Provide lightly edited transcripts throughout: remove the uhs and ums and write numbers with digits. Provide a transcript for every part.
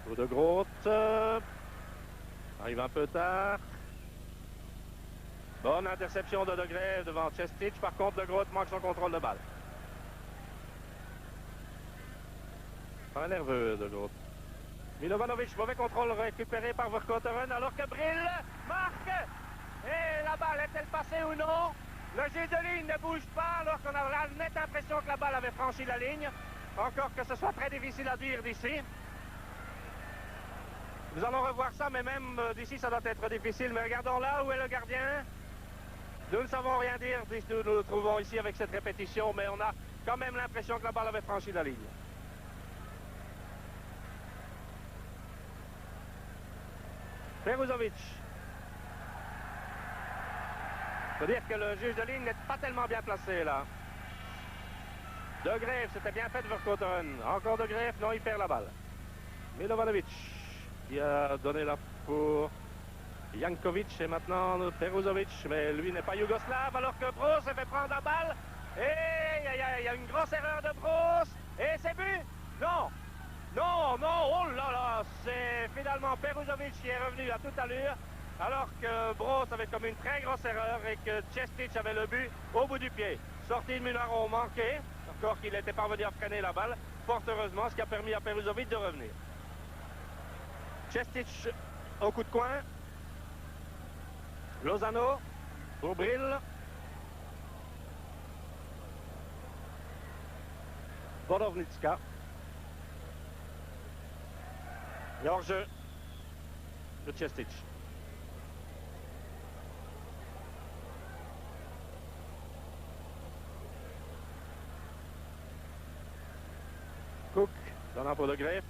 Coup de Groot. Arrive un peu tard. Bonne interception de Grève devant Cestic. Par contre, de Groot manque son contrôle de balle. Pas nerveux, de Groot. Milovanovic, mauvais contrôle récupéré par Vercauteren alors que Brill marque. Et la balle est-elle passée ou non? Le juge de ligne ne bouge pas alors qu'on a la nette impression que la balle avait franchi la ligne. Encore que ce soit très difficile à dire d'ici. Nous allons revoir ça, mais même d'ici ça doit être difficile. Mais regardons là où est le gardien. Nous ne savons rien dire, nous nous trouvons ici avec cette répétition, mais on a quand même l'impression que la balle avait franchi la ligne. Peruzovic. Il faut dire que le juge de ligne n'est pas tellement bien placé là. De Grève, c'était bien fait de Vercauteren. Encore De Grève, non, il perd la balle. Milovanovic qui a donné la pour Jankovic et maintenant Peruzovic, mais lui n'est pas yougoslave alors que Broz s'est fait prendre la balle. Et il y a une grosse erreur de Broz. Et c'est but? Non! Non, non, oh là là, c'est finalement Peruzovic qui est revenu à toute allure, alors que Broz avait commis une très grosse erreur et que Cestic avait le but au bout du pied. Sortie de Munaro manquée, encore qu'il était parvenu à freiner la balle, fort heureusement, ce qui a permis à Peruzovic de revenir. Cestic au coup de coin. Lozano pour Brill. Borovnicka. Et hors-jeu de Cestic. Cook, donnant pour De Grève.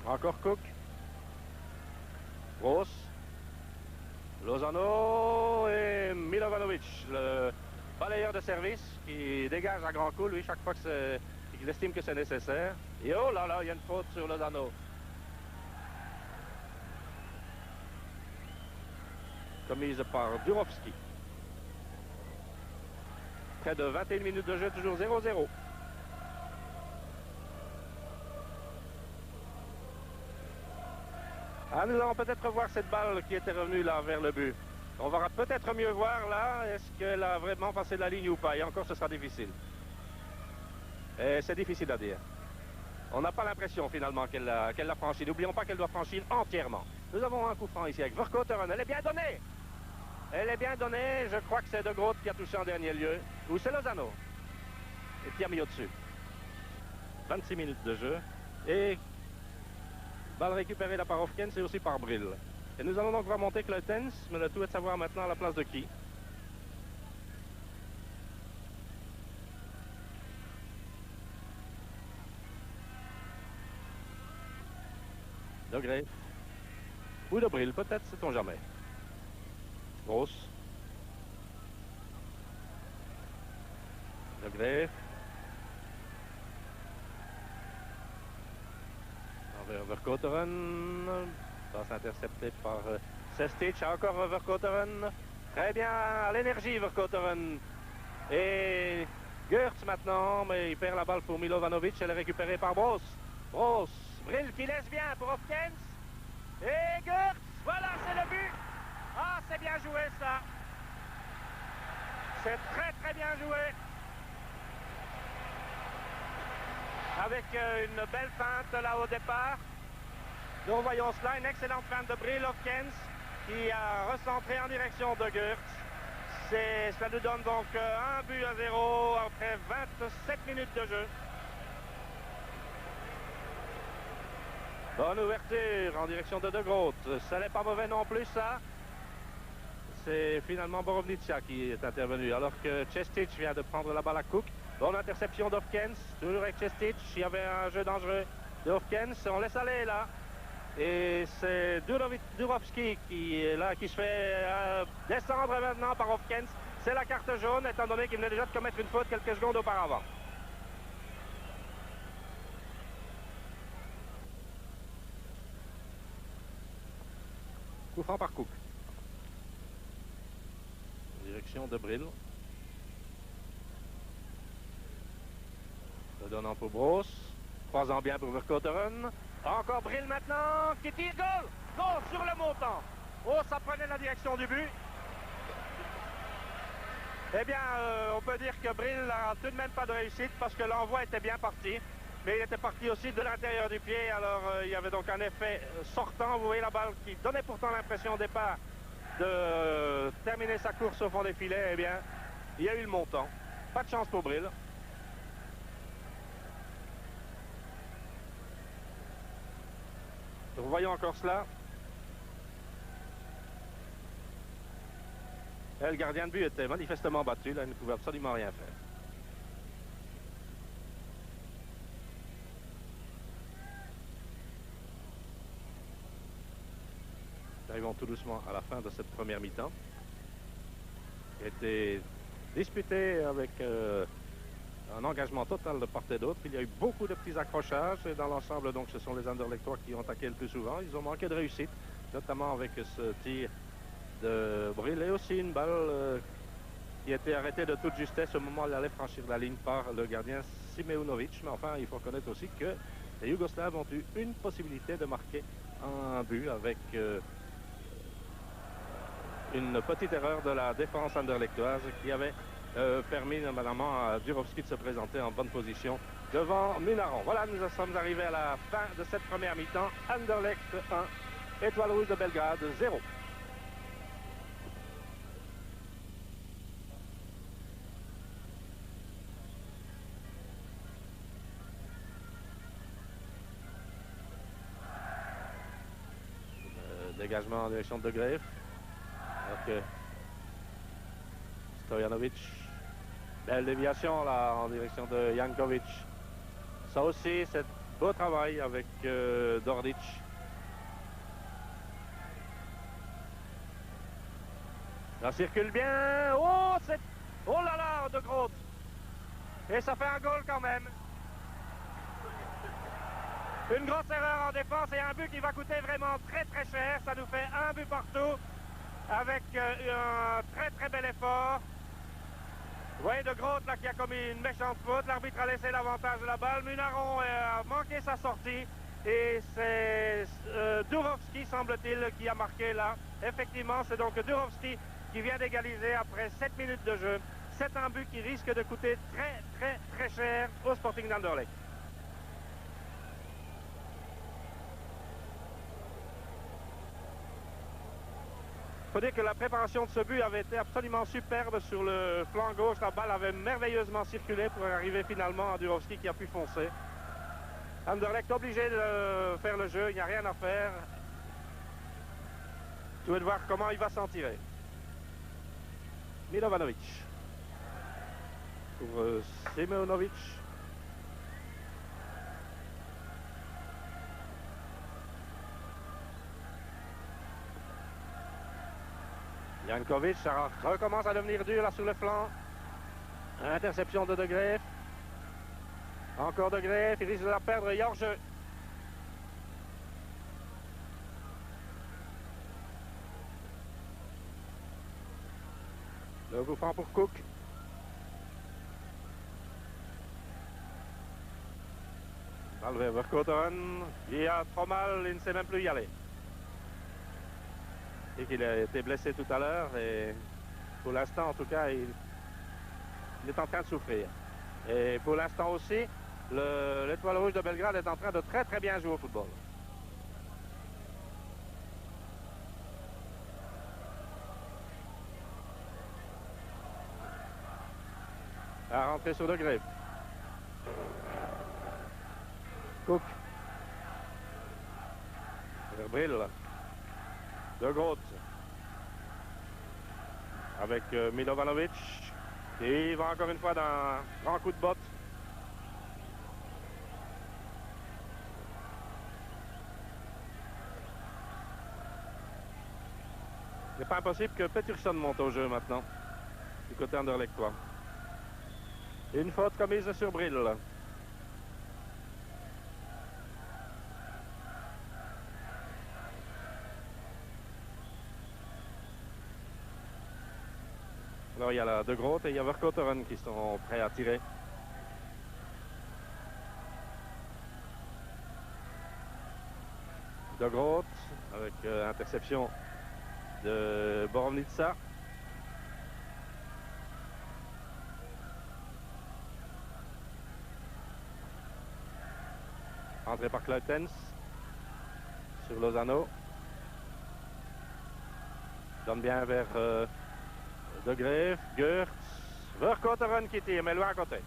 Encore Cook. Gross. Lozano et Milovanovic, le balayeur de service qui dégage à grand coup, lui, chaque fois qu'il estime que c'est nécessaire. Et oh là là, il y a une faute sur Lozano. Commise par Durovski. Près de 21 minutes de jeu, toujours 0-0. Ah, nous allons peut-être voir cette balle qui était revenue là vers le but. On va peut-être mieux voir là, est-ce qu'elle a vraiment passé la ligne ou pas. Et encore, ce sera difficile. Et c'est difficile à dire. On n'a pas l'impression finalement qu'elle l'a franchi. N'oublions pas qu'elle doit franchir entièrement. Nous avons un coup franc ici avec Vercauteren. Elle est bien donnée. Elle est bien donnée. Je crois que c'est De Groot qui a touché en dernier lieu. Ou c'est Lozano. Et qui a mis au-dessus. 26 minutes de jeu. Et balle récupérée là par Hofkens et aussi par Brill. Et nous allons donc voir monter Kleutens, mais le tout est de savoir maintenant à la place de qui. De Grève. Ou de Brill, peut-être, sait-on jamais. Grosse. De Grève. Envers Vercauteren. Passe intercepté par Cestic. Encore Vercauteren. Très bien, à l'énergie Vercauteren. Et Geurts maintenant, mais il perd la balle pour Milovanovic. Elle est récupérée par Broz. Broz. Brill qui laisse bien pour Hofkens. Et Geurts. Voilà, c'est le but. Ah, c'est bien joué ça. C'est très très bien joué. Avec une belle feinte là au départ. Nous voyons cela, une excellente feinte de Brill Hofkens qui a recentré en direction de Geurts. Cela nous donne donc un but à 0 après 27 minutes de jeu. Bonne ouverture en direction de Groot. Ça n'est pas mauvais non plus ça. C'est finalement Borovnicka qui est intervenu alors que Cestic vient de prendre la balle à Cook. Bonne interception d'Hofkens, toujours avec Cestic. Il y avait un jeu dangereux de Hofkens. On laisse aller là. Et c'est Durovski qui est là, qui se fait descendre maintenant par Hofkens. C'est la carte jaune, étant donné qu'il venait déjà de commettre une faute quelques secondes auparavant. Coup franc par Cook. Direction de Brill. donnant pour Bros. Croisant bien pour Vercotteren. Encore Brill maintenant, qui tire, goal! Goal sur le montant. Oh, ça prenait la direction du but. Eh bien, on peut dire que Brill n'a tout de même pas de réussite parce que l'envoi était bien parti. Mais il était parti aussi de l'intérieur du pied. Alors, il y avait donc un effet sortant. Vous voyez la balle qui donnait pourtant l'impression au départ de terminer sa course au fond des filets. Eh bien, il y a eu le montant. Pas de chance pour Brill. Voyons encore cela. Et le gardien de but était manifestement battu. Là, il ne pouvait absolument rien faire. Nous arrivons tout doucement à la fin de cette première mi-temps. Qui a été disputée avec un engagement total de part et d'autre. Il y a eu beaucoup de petits accrochages et dans l'ensemble, donc, ce sont les Anderlechtois qui ont attaqué le plus souvent. Ils ont manqué de réussite, notamment avec ce tir de Brill et aussi une balle qui a été arrêtée de toute justesse au moment où elle allait franchir la ligne par le gardien Simeunovic. Mais enfin, il faut reconnaître aussi que les Yougoslaves ont eu une possibilité de marquer un but avec une petite erreur de la défense anderlechtoise qui avait permis notamment à Durovski de se présenter en bonne position devant Munaron. Voilà, nous sommes arrivés à la fin de cette première mi-temps. Anderlecht 1, Étoile Rouge de Belgrade 0. Dégagement en direction de Greffe. Ok. Stojanovic. Belle déviation là en direction de Jankovic. Ça aussi, c'est beau travail avec Dordic. Ça circule bien. Oh, c'est... Oh là là, de Groot. Et ça fait un goal quand même. Une grosse erreur en défense et un but qui va coûter vraiment très très cher. Ça nous fait un but partout avec un très très bel effort. Vous voyez de Groot là qui a commis une méchante faute. L'arbitre a laissé l'avantage de la balle. Munaron a manqué sa sortie. Et c'est Durovski, semble-t-il, qui a marqué là. Effectivement, c'est donc Durovski qui vient d'égaliser après 7 minutes de jeu. C'est un but qui risque de coûter très très très cher au Sporting d'Anderlecht. Il faut dire que la préparation de ce but avait été absolument superbe sur le flanc gauche. La balle avait merveilleusement circulé pour arriver finalement à Durovski qui a pu foncer. Anderlecht obligé de faire le jeu, il n'y a rien à faire. Tout est de voir comment il va s'en tirer. Milovanovic. Pour Simeunovic. Jankovic, ça recommence à devenir dur là sur le flanc. Interception de Greffe. Encore de Greffe, il risque de la perdre, il y a hors-jeu. Le coup franc pour Cook. Balle vers Vercotteren. Il a trop mal, il ne sait même plus y aller. Et qu'il a été blessé tout à l'heure et pour l'instant en tout cas il est en train de souffrir. Et pour l'instant aussi l'Étoile Rouge de Belgrade est en train de très très bien jouer au football. À rentrer sur De Greffe. Cook. Brill. De Groot. Avec Milovanovic. Et il va encore une fois d'un grand coup de botte. C'est pas impossible que Peterson monte au jeu maintenant. Du côté anderlechtois. Une faute commise sur Brill. Alors il y a là De Groot et il y a Vercotteren qui sont prêts à tirer. De Groot avec interception de Borovnitsa. Entré par Kleutens sur Lozano. Donne bien vers De Greef, Geurts, Vercouteren qui tire, mais loin à côté.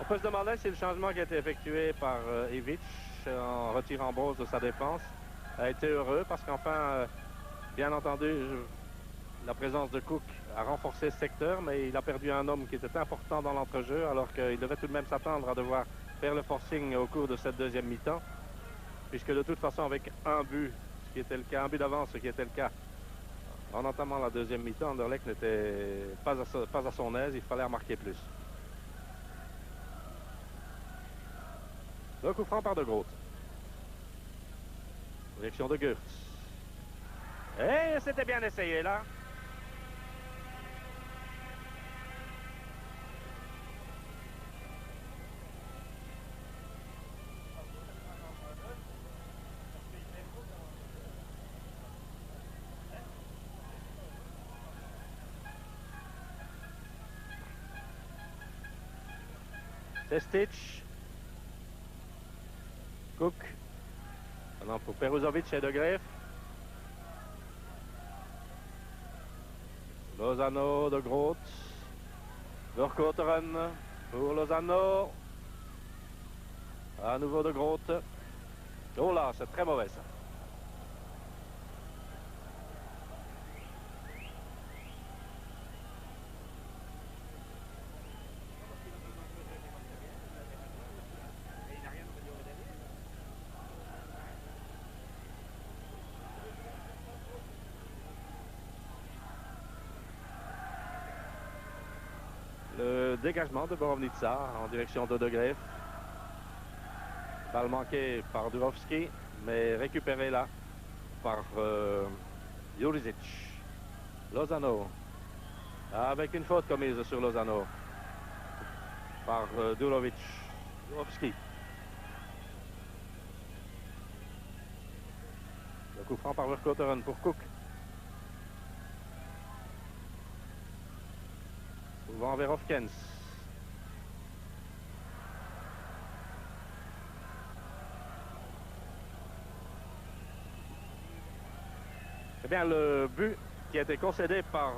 On peut se demander si le changement qui a été effectué par Ivic en retirant Bose de sa défense a été heureux parce qu'enfin, bien entendu, la présence de Cook a renforcé ce secteur, mais il a perdu un homme qui était important dans l'entrejeu alors qu'il devait tout de même s'attendre à devoir faire le forcing au cours de cette deuxième mi-temps, puisque de toute façon avec un but, ce qui était le cas, un but d'avance, ce qui était le cas en entamant la deuxième mi-temps, Anderlecht n'était pas à son aise, il fallait remarquer plus. Le coup franc par De Groot. Direction de Geurts. Et c'était bien essayé là. Stitch. Cook. Maintenant pour Peruzovic et De Greef. Lozano, De Groot. Vercouteren pour Lozano. À nouveau De Groot. Oh là, c'est très mauvais ça. Le dégagement de Borovnitsa en direction de De Greef. Balle manquée par Durovski, mais récupérée là par Jurisic. Lozano, avec une faute commise sur Lozano par Durovski. Le coup franc par Vercouteren pour Cook. Souvent vers Hofkens. Eh bien, le but qui a été concédé par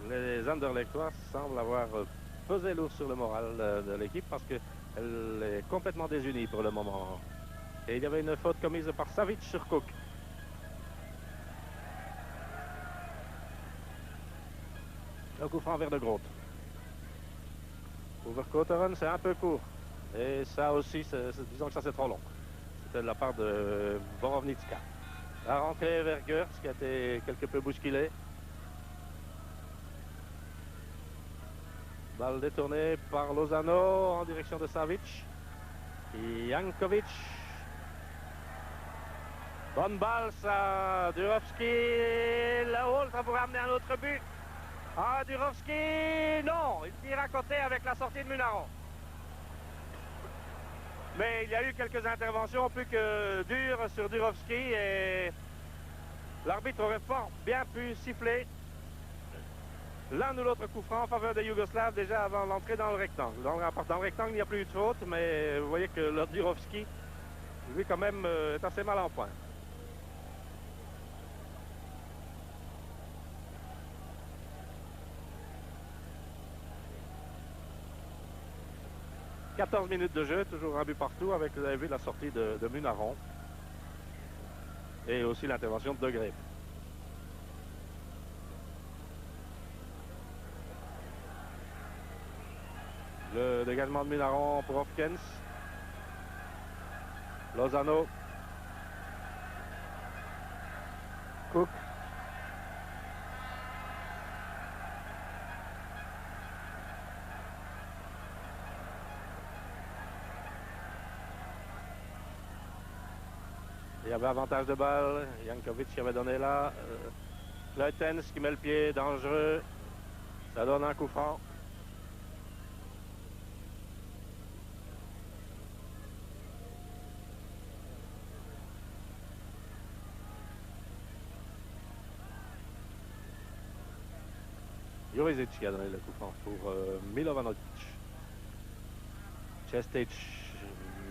les Anderlechtois semble avoir pesé lourd sur le moral de l'équipe parce qu'elle est complètement désunie pour le moment. Et il y avait une faute commise par Savic sur Cook. Le coup franc vers De Groot. Pour Vercouteren, c'est un peu court. Et ça aussi, disons que ça c'est trop long. C'était de la part de Borovnitska. La rentrée vers Geurts qui a été quelque peu bousculée. Balle détournée par Lozano en direction de Savic. Jankovic. Bonne balle ça, Durovski. Là-haut, ça pourrait amener un autre but. Ah, Durovski, non, il tire à côté avec la sortie de Munaron. Mais il y a eu quelques interventions plus que dures sur Durovski et l'arbitre aurait fort bien pu siffler l'un ou l'autre coup franc en faveur des Yougoslaves déjà avant l'entrée dans le rectangle. Dans le rectangle, il n'y a plus eu de faute, mais vous voyez que le Durovski, lui quand même, est assez mal en point. « 14 minutes de jeu, toujours un but partout avec, vous avez vu, la sortie de Munaron et aussi l'intervention de De Greef. Le dégagement de Munaron pour Hofkens. Lozano. Cook. Il y avait avantage de balle. Jankovic qui avait donné là. Kleutens qui met le pied, dangereux. Ça donne un coup franc. Jurisic qui a donné le coup franc pour Milovanovic. Chestic,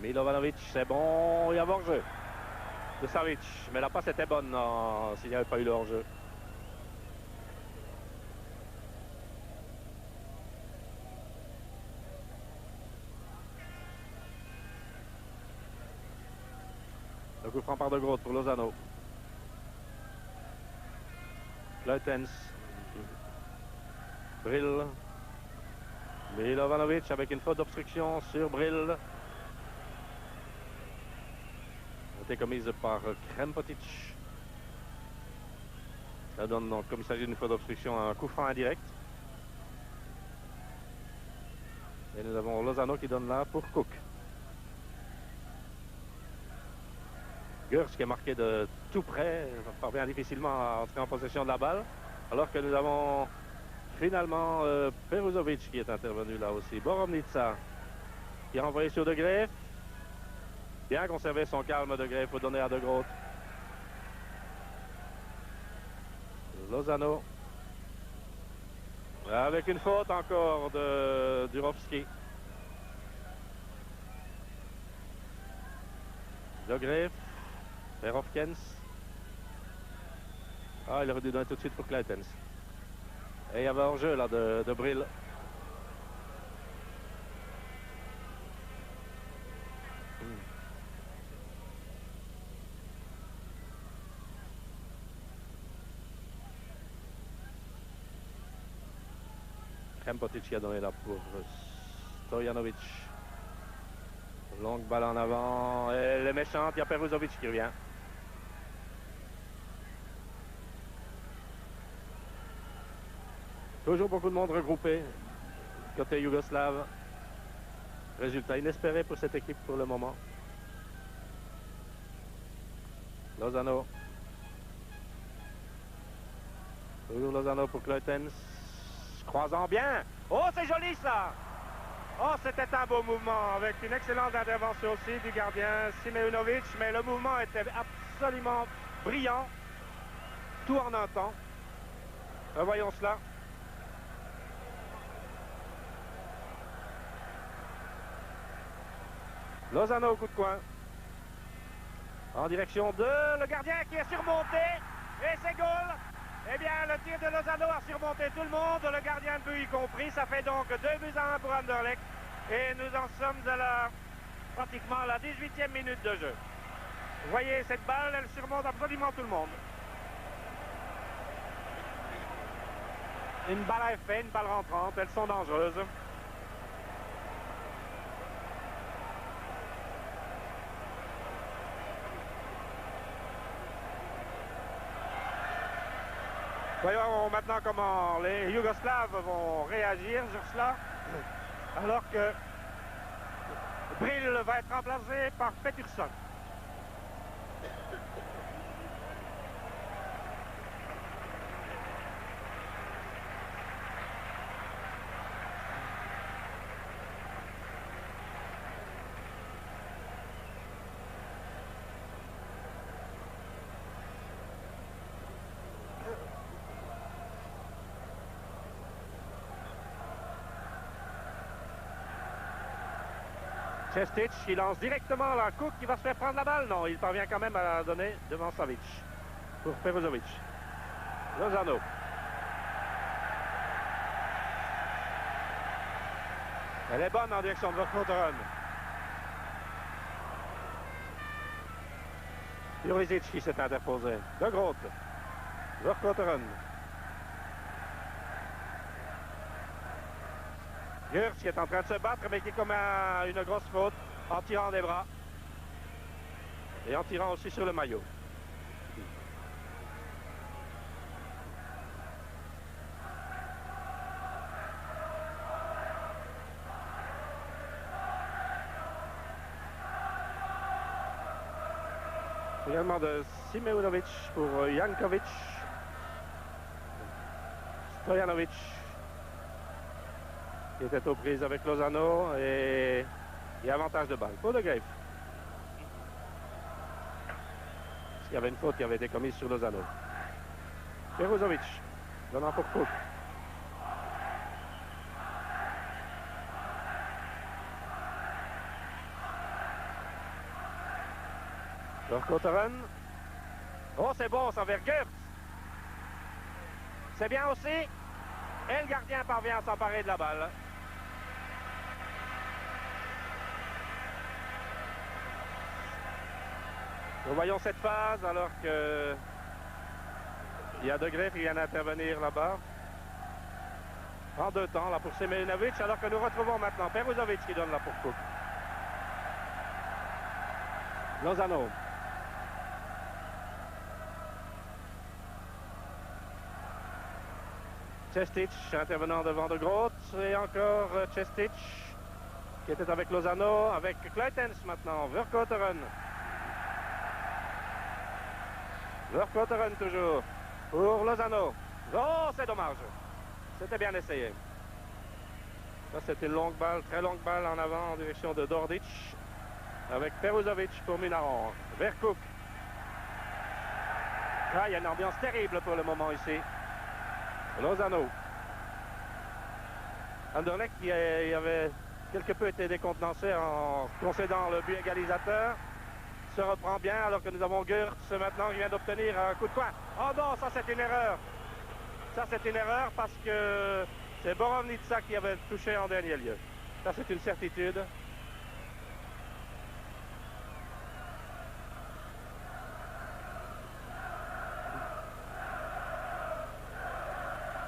Milovanovic, c'est bon, il y a hors-jeu de Savic, mais la passe était bonne s'il n'y avait pas eu le hors-jeu. Le coup franc par de Groot pour Lozano. Kleutens. Brill. Milovanovic avec une faute d'obstruction sur Brill. A été commise par Krempotic. Ça donne donc, comme il s'agit d'une faute d'obstruction, un coup franc indirect. Et nous avons Lozano qui donne là pour Cook. Gers qui est marqué de tout près, parvient difficilement à entrer en possession de la balle. Alors que nous avons finalement Peruzovic qui est intervenu là aussi. Borovnica qui a envoyé sur De Graef. Bien conservé son calme, De Graef, pour donner à De Groot. Lozano. Avec une faute encore de Durovski. De Graef. Verhofkens. Ah, il aurait dû donner tout de suite pour Kleutens. Et il y avait hors-jeu là de Brill. Krempotic qui a donné là pour Stojanovic. Longue balle en avant. Et le méchant, il y a Peruzovic qui revient. Toujours beaucoup de monde regroupé côté yougoslave. Résultat inespéré pour cette équipe pour le moment. Lozano. Toujours Lozano pour Kleutens. Croisant bien. Oh, c'est joli ça! Oh, c'était un beau mouvement avec une excellente intervention aussi du gardien Simeunovic. Mais le mouvement était absolument brillant. Tout en un temps. Revoyons cela. Lozano au coup de coin. En direction de le gardien qui est surmonté. Et c'est goal. Eh bien, le tir de Lozano a surmonté tout le monde, le gardien de but y compris. Ça fait donc 2-1 pour Anderlecht. Et nous en sommes à pratiquement la 18e minute de jeu. Vous voyez, cette balle, elle surmonte absolument tout le monde. Une balle à effet, une balle rentrante, elles sont dangereuses. Voyons maintenant comment les Yougoslaves vont réagir sur cela. Alors que Brill va être remplacé par Peterson. Chestic qui lance directement la Cook qui va se faire prendre la balle. Non, il parvient quand même à la donner devant Savic. Pour Peruzovic. Lozano. Elle est bonne en direction de Verkotteren. Jurisic qui s'est interposé. De Groot. Verkotteren. Gers qui est en train de se battre, mais qui commet une grosse faute en tirant des bras. Et en tirant aussi sur le maillot. Également de Simeunovic pour Jankovic. Stojanovic qui était aux prises avec Lozano et avantage de balle pour De Graef. Il y avait une faute qui avait été commise sur Lozano. Peruzovic donnant pour Cook. Verkotteren. Oh, c'est bon, ça vers Geerts. C'est bien aussi. Et le gardien parvient à s'emparer de la balle. Nous voyons cette phase alors que il y a De Graef qui vient d'intervenir là-bas. En deux temps, là pour Simeunovic, alors que nous retrouvons maintenant Peruzovic qui donne là pour Cook. Lozano. Cestic intervenant devant De Groot et encore Cestic qui était avec Lozano, avec Kleitens maintenant, Verkotteren. Verkotteren toujours pour Lozano. Oh, c'est dommage. C'était bien essayé. Ça, c'était une longue balle, très longue balle en avant en direction de Dordic avec Peruzovic pour Minaron. Vers Cook. Ah, il y a une ambiance terrible pour le moment ici. Lozano. Anderlecht qui avait quelque peu été décontenancé en concédant le but égalisateur se reprend bien alors que nous avons Geerts maintenant qui vient d'obtenir un coup de coin. Oh non, ça c'est une erreur. Ça c'est une erreur parce que c'est Borovnica qui avait touché en dernier lieu. Ça c'est une certitude.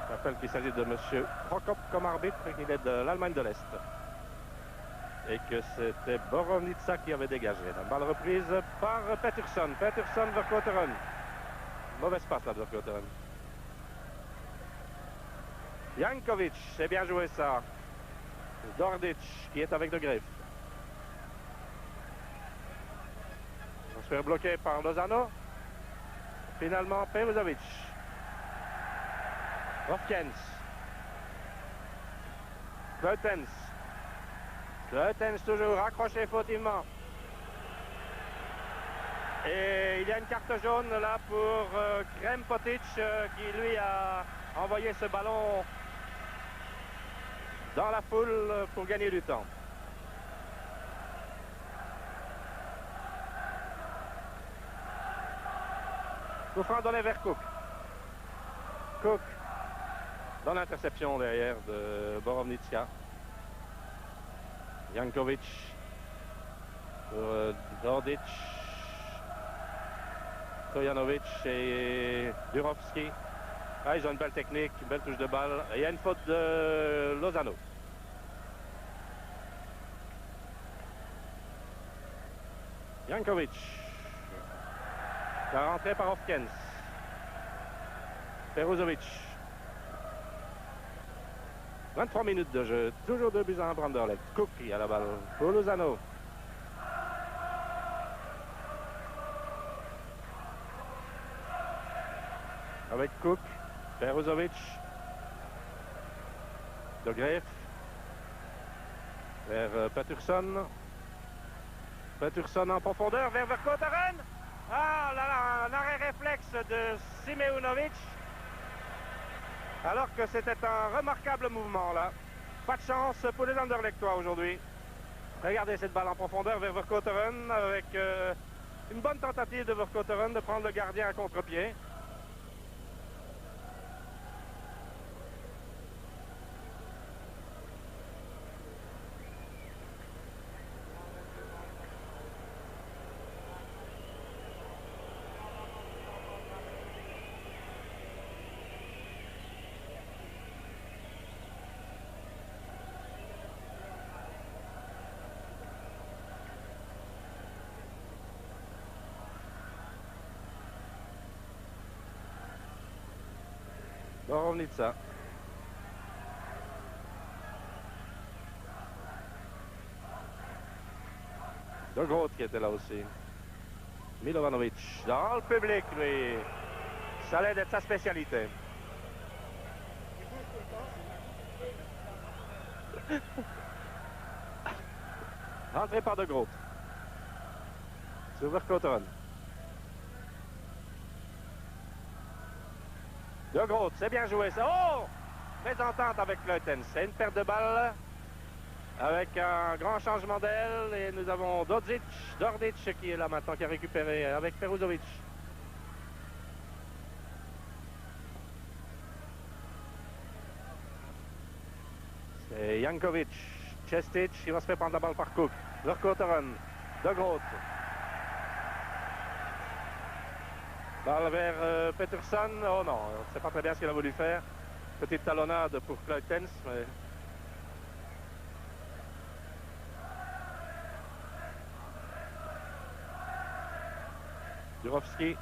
Je rappelle qu'il s'agit de M. Prokop comme arbitre et qu'il est de l'Allemagne de l'Est. Et que c'était Borovnica qui avait dégagé. La balle reprise par Pettersson. Pettersson, Verkotteren. Mauvaise passe là de Verkotteren. Jankovic, c'est bien joué ça. Dordic qui est avec De Graef. On se fait bloquer par Lozano. Finalement, Peruzovic. Hofkens. Kleutens. Kleutens toujours accroché fautivement. Et il y a une carte jaune là pour Krempotic qui lui a envoyé ce ballon dans la foule pour gagner du temps. Coup franc donné vers Cook. Cook dans l'interception derrière de Borovnica. Jankovic pour Dordic. Stojanovic et Durovski. Ah, ils ont une belle technique, une belle touche de balle. Et il y a une faute de Lozano. Jankovic. La rentrée par Hofkens. Peruzovic. 23 minutes de jeu. Toujours 2-1 pour Anderlecht. Cook qui a la balle pour Lozano. Avec Cook, Peruzovic, De Graef, vers Pettersson. Pettersson en profondeur vers Verkotteren. Ah là là, un arrêt réflexe de Simeunovic. Alors que c'était un remarquable mouvement là. Pas de chance pour les Anderlechtois aujourd'hui. Regardez cette balle en profondeur vers Verkotteren avec une bonne tentative de Verkotteren de prendre le gardien à contre-pied. Borovnica. De Groot qui était là aussi. Milovanovic dans le public, lui. Ça allait d'être sa spécialité. Rentré par De Groot. Sur Vercauteren. De Groot, c'est bien joué ça. Oh! Mésentente avec Kleutens. C'est une perte de balle avec un grand changement d'aile. Et nous avons Dordic qui est là maintenant, qui a récupéré avec Peruzovic. C'est Jankovic. Cestic, il va se faire prendre la balle par Cook. Vercauteren. De Groot. Balle vers Peterson. Oh non, on ne sait pas très bien ce qu'il a voulu faire. Petite talonnade pour Kleutens, mais... Jurovski.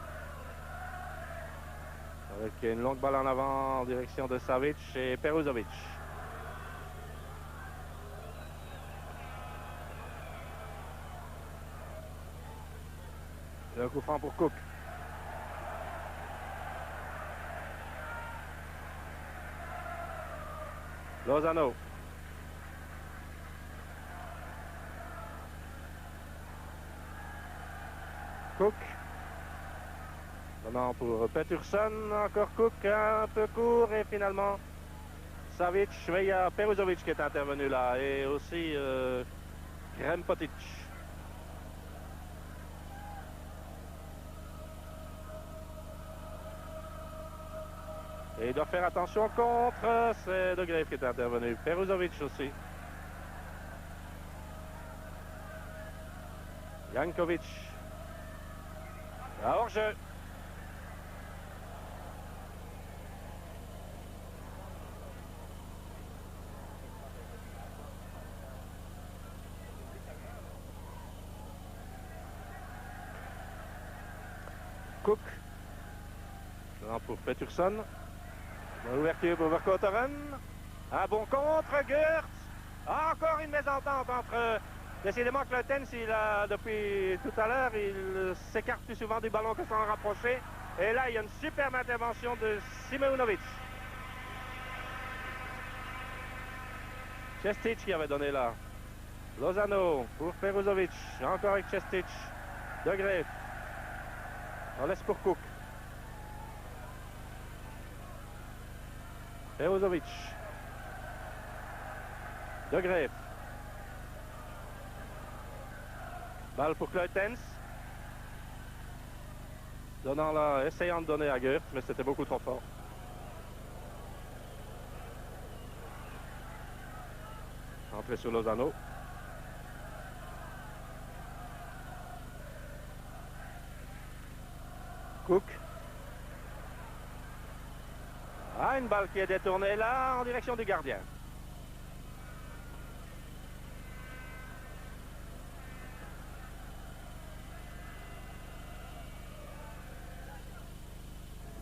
Avec une longue balle en avant en direction de Savic et Peruzovic. Le coup franc pour Cook. Lozano. Cook. Maintenant pour Peterson, encore Cook, un peu court et finalement Savic, mais il y a Peruzovic qui est intervenu là et aussi Krempotic. Et il doit faire attention au contre, c'est De Graaf qui est intervenu. Peruzovic aussi. Jankovic. Hors-jeu. Cook. Non, pour Peterson. L'ouverture pour Vercauteren. Un bon contre, Geurts. Encore une mésentente entre... Décidément, Kleutens, depuis tout à l'heure, il s'écarte plus souvent du ballon que s'en rapprocher. Et là, il y a une superbe intervention de Simeunovic. Cestic qui avait donné là. Lozano pour Peruzovic. Encore avec Cestic. De Graaf. On laisse pour Cook. Peruzovic. De Graaf. Balle pour Kleutens. Essayant de donner à Geurts, mais c'était beaucoup trop fort. Entrée sur Lozano. Cook. Ah, une balle qui est détournée là en direction du gardien.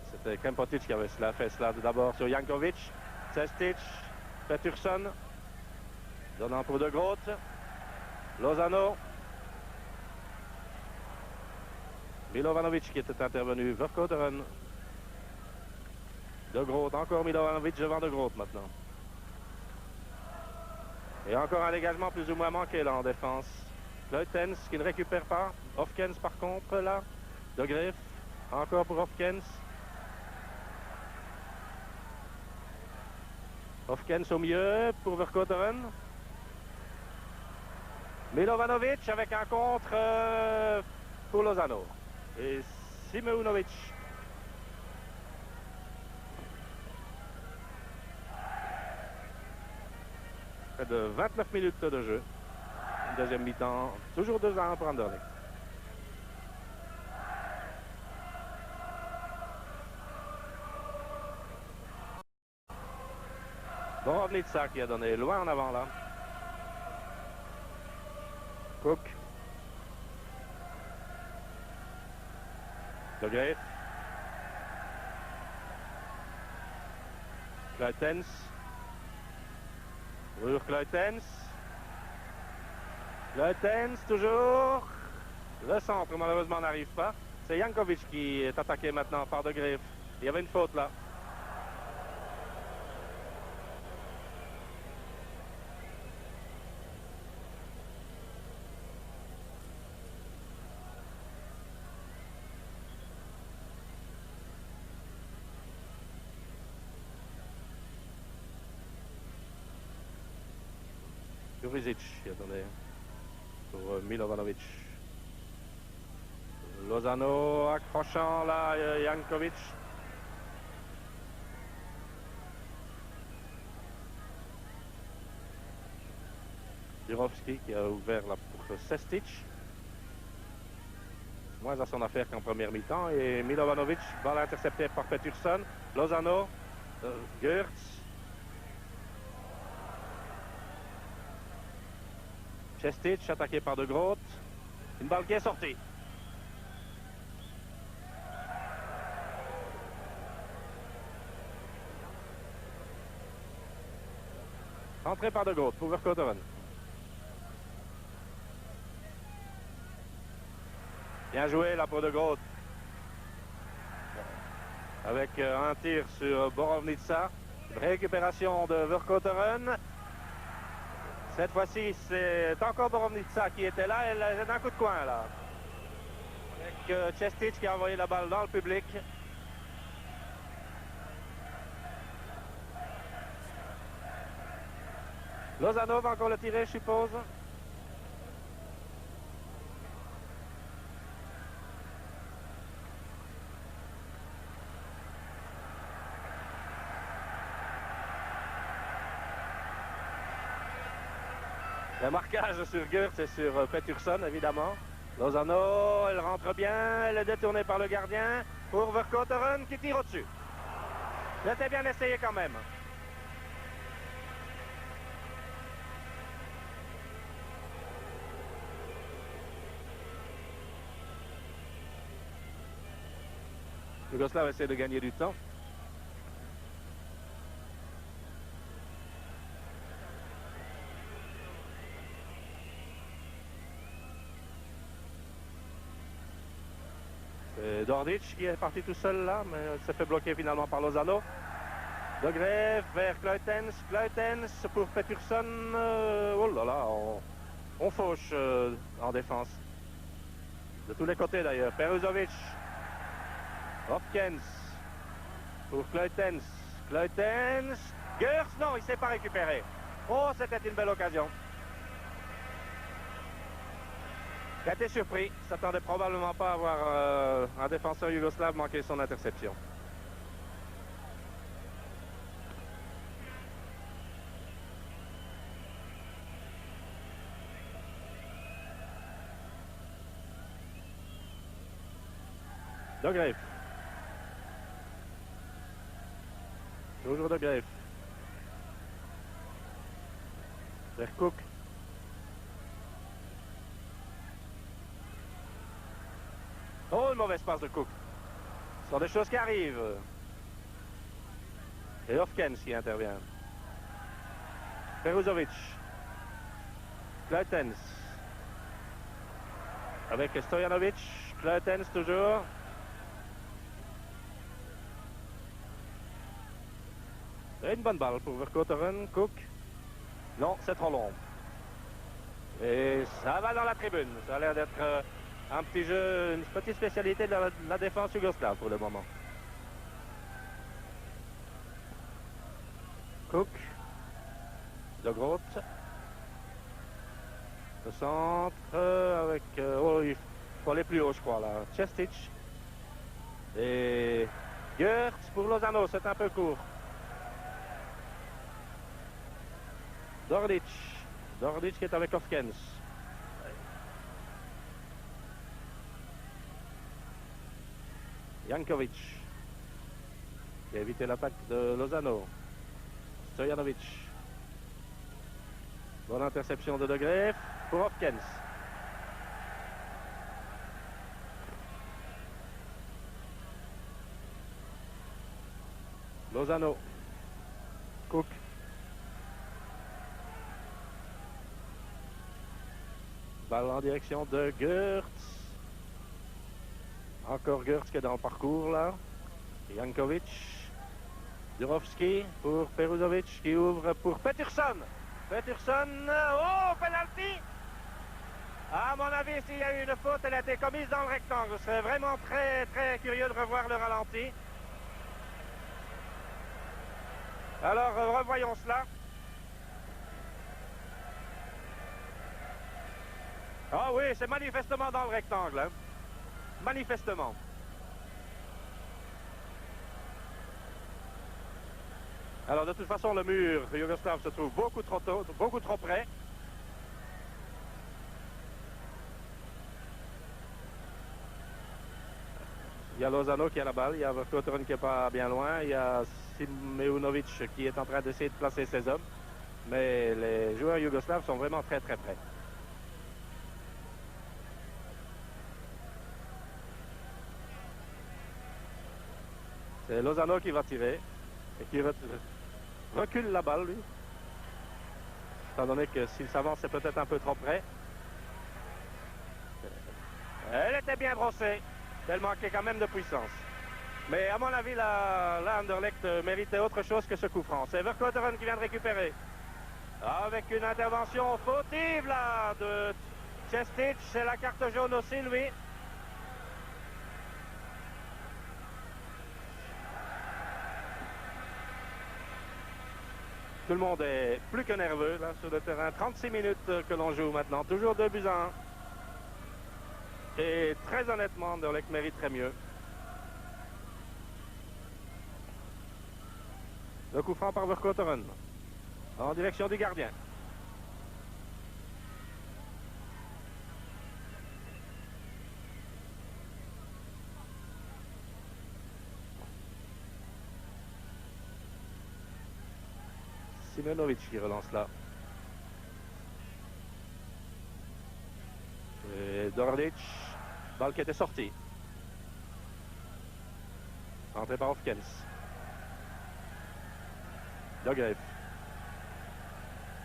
C'était Krempotic qui avait fait cela d'abord sur Jankovic. Cestic, Peterson. Donnant pour De Groot. Lozano. Milovanovic qui était intervenu. Vercauteren. De Groot, encore Milovanovic devant De Groot maintenant. Et encore un dégagement plus ou moins manqué là en défense. Kleutens qui ne récupère pas. Hofkens par contre là. De Graaf. Encore pour Hofkens. Hofkens au milieu pour Vercauteren. Milovanovic avec un contre pour Lozano. Et Simeunovic. Près de 29 minutes de jeu. Une deuxième mi-temps, toujours 2-1 pour Anderlecht. Borovnica qui a donné loin en avant là. Cook. De Graaf. Kleutens. Toujours Kleutens. Kleutens toujours. Le centre, malheureusement, n'arrive pas. C'est Jankovic qui est attaqué maintenant par De Greef. Il y avait une faute là. Jurisic, attendez, pour Milovanovic. Lozano accrochant là, Jankovic. Jurovski qui a ouvert là pour Sestic. Moins à son affaire qu'en première mi-temps. Et Milovanovic, balle interceptée par Pettersson. Lozano, Geerts. Sestic attaqué par De Groot. Une balle qui est sortie. Entrée par De Groot pour Verkotteren. Bien joué là pour De Groot. Avec un tir sur Borovnica. Récupération de Verkotteren. Cette fois-ci, c'est encore Borovnica qui était là. Elle a un coup de coin là. Avec Cestic qui a envoyé la balle dans le public. Lozano va encore le tirer, je suppose. Le marquage sur Geerts et sur Pettersson, évidemment. Lozano, elle rentre bien, elle est détournée par le gardien pour Verkotteren qui tire au-dessus. C'était bien essayé quand même. Yougoslav essaie de gagner du temps. C'est Dordic qui est parti tout seul là, mais s'est fait bloquer finalement par Lozano. De Greef vers Kluitens. Kluitens pour Pettersson. Oh là là, on fauche en défense. De tous les côtés d'ailleurs. Peruzovic. Hopkins pour Kluitens. Kluitens. Geerts, non, il ne s'est pas récupéré. Oh, c'était une belle occasion. Il a été surpris. Il ne s'attendait probablement pas à voir un défenseur yougoslave manquer son interception. De Greef. Toujours De Greef. Vers Cook. Oh, une mauvaise passe de Cook. Ce sont des choses qui arrivent. Et Hopkins qui intervient. Peruzovic. Kluitens. Avec Stojanovic. Kluitens toujours. Et une bonne balle pour Verkotteren. Cook. Non, c'est trop long. Et ça va dans la tribune. Ça a l'air d'être un petit jeu, une petite spécialité de la défense yougoslave pour le moment. Cook. De Groot. Le centre avec... oh, il faut aller plus haut, je crois, là. Cestic. Et Geerts pour Lozano, c'est un peu court. Dordic. Dordic qui est avec Hopkins. Jankovic qui a évité l'attaque de Lozano. Stojanovic. Bonne interception de Greef pour Hopkins. Lozano. Cook. Balle en direction de Geerts. Encore Gertz qui est dans le parcours là. Jankovic. Durovski pour Peruzovic qui ouvre pour Peterson. Peterson, oh, penalty! À mon avis, s'il y a eu une faute, elle a été commise dans le rectangle. Je serais vraiment très curieux de revoir le ralenti. Alors, revoyons cela. Ah oui, c'est manifestement dans le rectangle. Hein. Manifestement. Alors, de toute façon, le mur yougoslave se trouve beaucoup trop tôt, beaucoup trop près. Il y a Lozano qui a la balle, il y a Verkotteren qui n'est pas bien loin, il y a Simeunovic qui est en train d'essayer de placer ses hommes. Mais les joueurs yougoslaves sont vraiment très près. C'est Lozano qui va tirer et qui recule la balle, lui. Étant donné que s'il s'avance, c'est peut-être un peu trop près. Elle était bien brossée. Elle manquait quand même de puissance. Mais à mon avis, là Anderlecht méritait autre chose que ce coup franc. C'est Verkotteren qui vient de récupérer. Avec une intervention fautive là de Cestic. C'est la carte jaune aussi, lui. Tout le monde est plus que nerveux là sur le terrain. 36 minutes que l'on joue maintenant. Toujours 2-1. Et très honnêtement, Anderlecht mériterait mieux. Le coup franc par Verkotteren. En direction du gardien. Simeunovic qui relance là. Et Dorlic. Balle qui était sortie. Entrée par Hofkens. De Graef.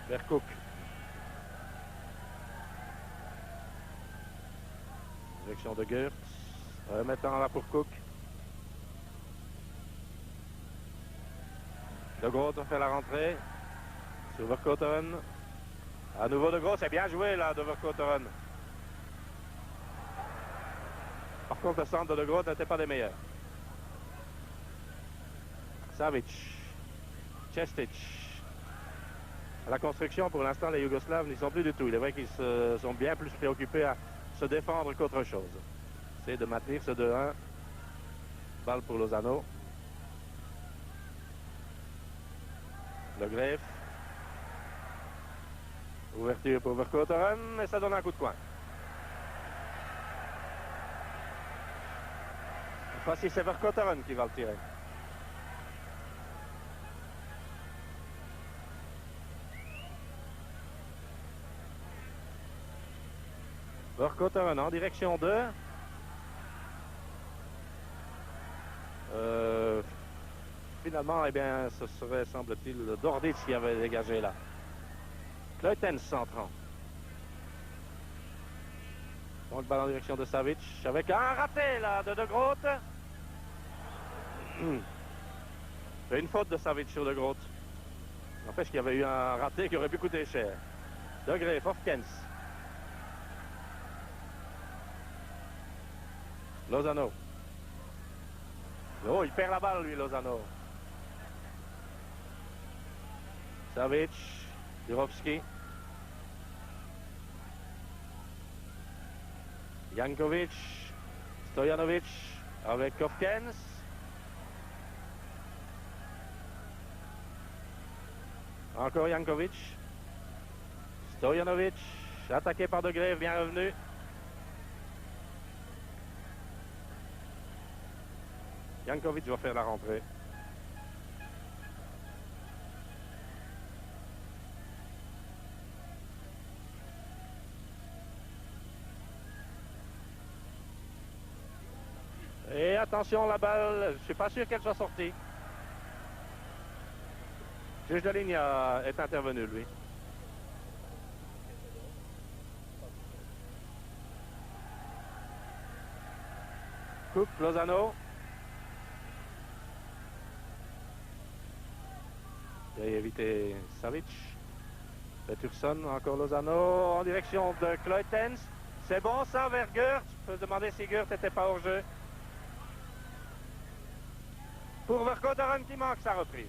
Vers Cook. Direction de Gertz. Remettant là pour Cook. De Groot fait la rentrée. Sur Verkotteren. À nouveau De Groot. C'est bien joué là de Verkotteren. Par contre, le centre de Groot n'était pas des meilleurs. Savic. Cestic. À la construction, pour l'instant, les Yougoslaves n'y sont plus du tout. Il est vrai qu'ils sont bien plus préoccupés à se défendre qu'autre chose. C'est de maintenir ce 2-1. Balle pour Lozano. Le Graef. Ouverture pour Verkotteren. Et ça donne un coup de coin. Cette fois-ci, c'est Verkotteren qui va le tirer. Verkotteren en direction de... finalement, eh bien, ce serait, semble-t-il, Dordic qui avait dégagé là. Kleutens centrant. Donc, balle en direction de Savic, avec un raté là de Groot. C'est une faute de Savic sur De Groot. N'empêche qu'il y avait eu un raté qui aurait pu coûter cher. De Graef, Hofkens. Lozano. Oh, il perd la balle, lui, Lozano. Savic. Durovski. Jankovic. Stojanovic avec Hofkens. Encore Jankovic. Stojanovic. Attaqué par De Graef, bien revenu. Jankovic va faire la rentrée. Et attention, la balle, je ne suis pas sûr qu'elle soit sortie. Le juge de ligne est intervenu, lui. Cook, Lozano. Il a évité Savic. Peterson, encore Lozano en direction de Kleutens. C'est bon ça vers Geurt. Je peux se demander si Geurt n'était pas hors jeu. Pour Vercauteren qui manque sa reprise.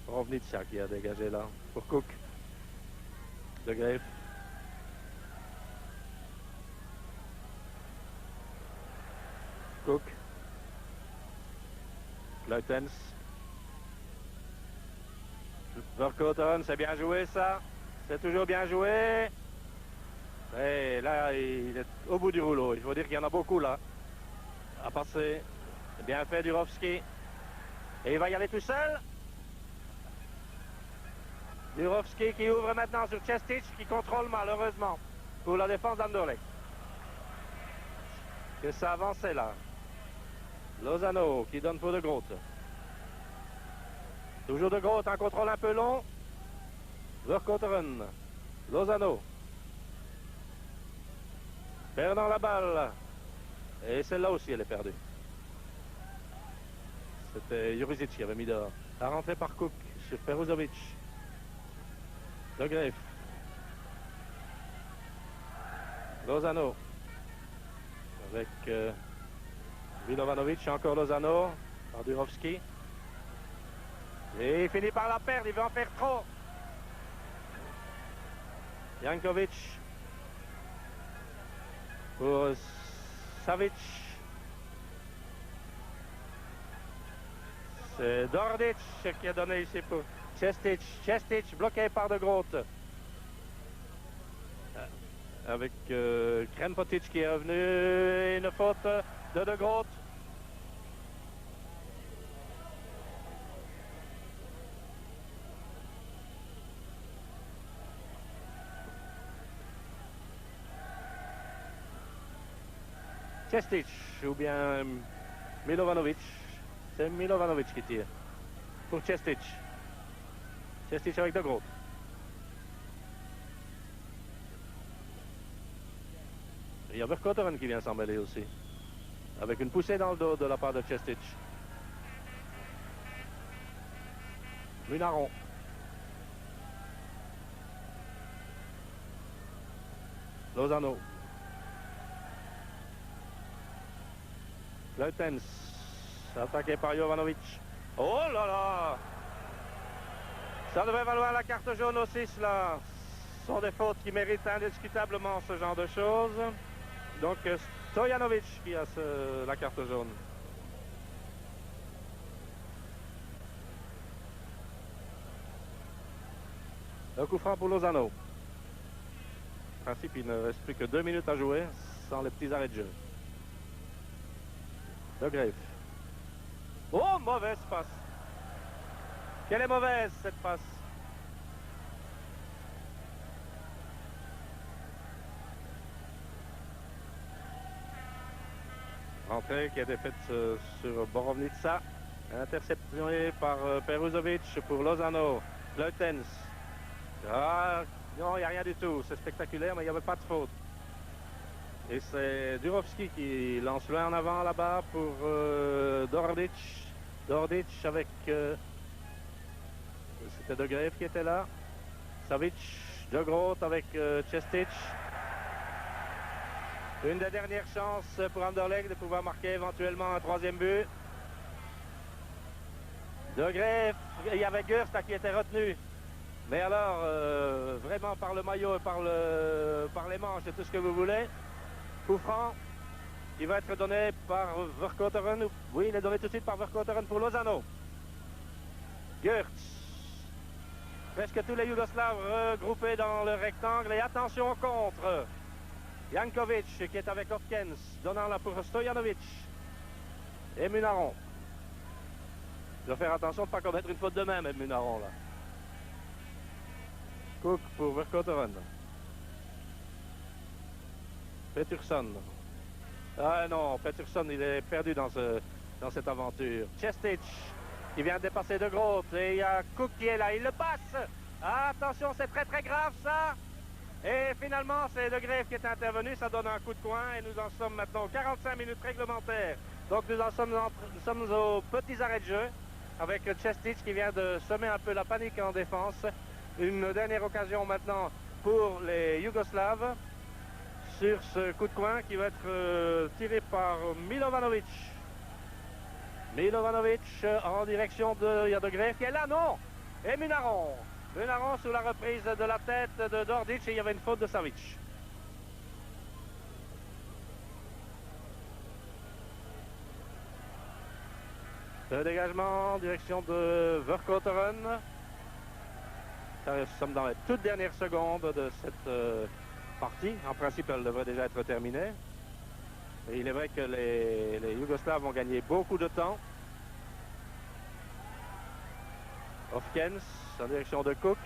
Rovnica qui a dégagé là pour Cook. De Graef. Cook. Kleutens. Vercauteren, c'est bien joué ça. C'est toujours bien joué. Et là, il est au bout du rouleau. Il faut dire qu'il y en a beaucoup là. À passer. Bien fait Durovski. Et il va y aller tout seul. Durovski qui ouvre maintenant sur Cestic qui contrôle malheureusement pour la défense d'Anderlecht. Que ça avançait là. Lozano qui donne pour De Groot. Toujours De Groot, un contrôle un peu long. Vercauteren. Lozano. Perdant la balle. Et celle-là aussi elle est perdue. C'était Jurisic qui avait mis dehors. La rentrée par Cook sur Peruzovic. De Graef. Lozano. Avec Milovanovic, encore Lozano. Par Durovski. Et il finit par la perdre, il veut en faire trop. Jankovic. Pour Savic. C'est Dordic qui a donné ici pour Cestic. Cestic bloqué par De Groot. Avec Krempotic qui est revenu. Une faute de De Groot. Cestic ou bien Milovanovic. C'est Milovanovic qui tire. Pour Cestic. Cestic avec De Groot. Il y a Vercauteren qui vient s'en mêler aussi. Avec une poussée dans le dos de la part de Cestic. Munaron. Lozano. Kleutens. Attaqué par Jovanovic. Oh là là! Ça devrait valoir la carte jaune aussi, cela. Ce sont des fautes qui méritent indiscutablement ce genre de choses. Donc Stojanovic qui a la carte jaune. Un coup franc pour Lozano. En principe, il ne reste plus que 2 minutes à jouer sans les petits arrêts de jeu. De Graef. Oh, mauvaise passe. Quelle est mauvaise cette passe. Rentrée qui a été faite sur Borovnica. Interceptée par Peruzovic pour Lozano. Kleutens. Ah, non, il n'y a rien du tout. C'est spectaculaire, mais il n'y avait pas de faute. Et c'est Durovski qui lance loin en avant là-bas pour Dordic. Dordic avec... c'était De Graef qui était là. Savic, De Groot avec Cestic. Une des dernières chances pour Anderlecht de pouvoir marquer éventuellement un 3e but. De Graef, il y avait Geurt qui était retenu. Mais alors, vraiment par le maillot et par les manches et tout ce que vous voulez. Coup franc, il va être donné par Vercauteren. Oui, il est donné tout de suite par Vercauteren pour Lozano. Geurt. Presque tous les Yougoslaves regroupés dans le rectangle. Et attention au contre. Jankovic qui est avec Hopkins, donnant là pour Stojanovic. Et Munaron. Il doit faire attention de ne pas commettre une faute de main, même Munaron, là. Cook pour Vercauteren. Peterson. Ah non, Peterson, il est perdu dans cette aventure. Chestich, qui vient de dépasser De Groot. Et il y a Cook qui est là, il le passe. Ah, attention, c'est très très grave ça. Et finalement, c'est De Greef qui est intervenu. Ça donne un coup de coin et nous en sommes maintenant aux 45 minutes réglementaires. Donc nous sommes aux petits arrêts de jeu avec Chestich qui vient de semer un peu la panique en défense. Une dernière occasion maintenant pour les Yougoslaves sur ce coup de coin qui va être tiré par Milovanovic. Milovanovic en direction de De Greef qui est là, non. Et Munaron. Munaron sous la reprise de la tête de Dordic et il y avait une faute de Savic. Le dégagement en direction de Vercauteren. Nous sommes dans les toutes dernières secondes de cette partie. En principe, elle devrait déjà être terminée. Et il est vrai que les Yougoslaves ont gagné beaucoup de temps. Hofkens en direction de Cook.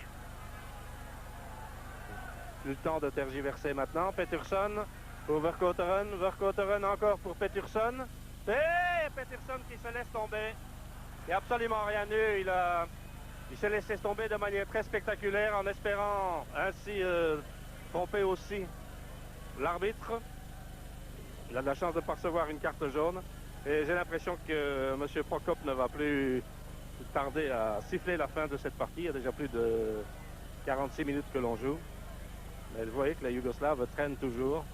Plus le temps de tergiverser maintenant. Peterson pour Vercauteren. Vercauteren encore pour Peterson. Et Peterson qui se laisse tomber. Il n'y a absolument rien eu. Il s'est laissé tomber de manière très spectaculaire en espérant ainsi tromper aussi l'arbitre. Il a de la chance de percevoir une carte jaune. Et j'ai l'impression que M. Prokop ne va plus tarder à siffler la fin de cette partie. Il y a déjà plus de 46 minutes que l'on joue. Mais vous voyez que la Yougoslave traîne toujours.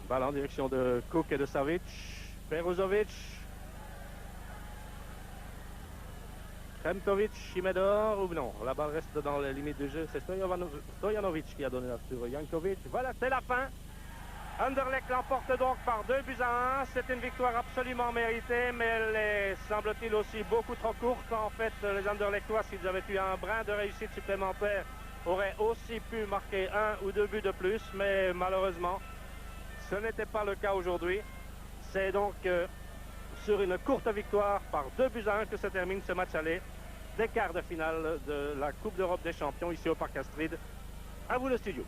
Balle en direction de Cook et de Savic. Peruzovic. Kremtovic, il met dehors ou non? La balle reste dans les limites du jeu. C'est Stojanovic qui a donné la sur Jankovic. Voilà, c'est la fin. Anderlecht l'emporte donc par 2-1. C'est une victoire absolument méritée, mais elle est, semble-t-il, aussi beaucoup trop courte. En fait, les Anderlechtois, s'ils avaient eu un brin de réussite supplémentaire, auraient aussi pu marquer 1 ou 2 buts de plus, mais malheureusement, ce n'était pas le cas aujourd'hui. C'est donc sur une courte victoire par 2-1 que se termine ce match aller des quarts de finale de la Coupe d'Europe des Champions ici au Parc Astrid. À vous le studio.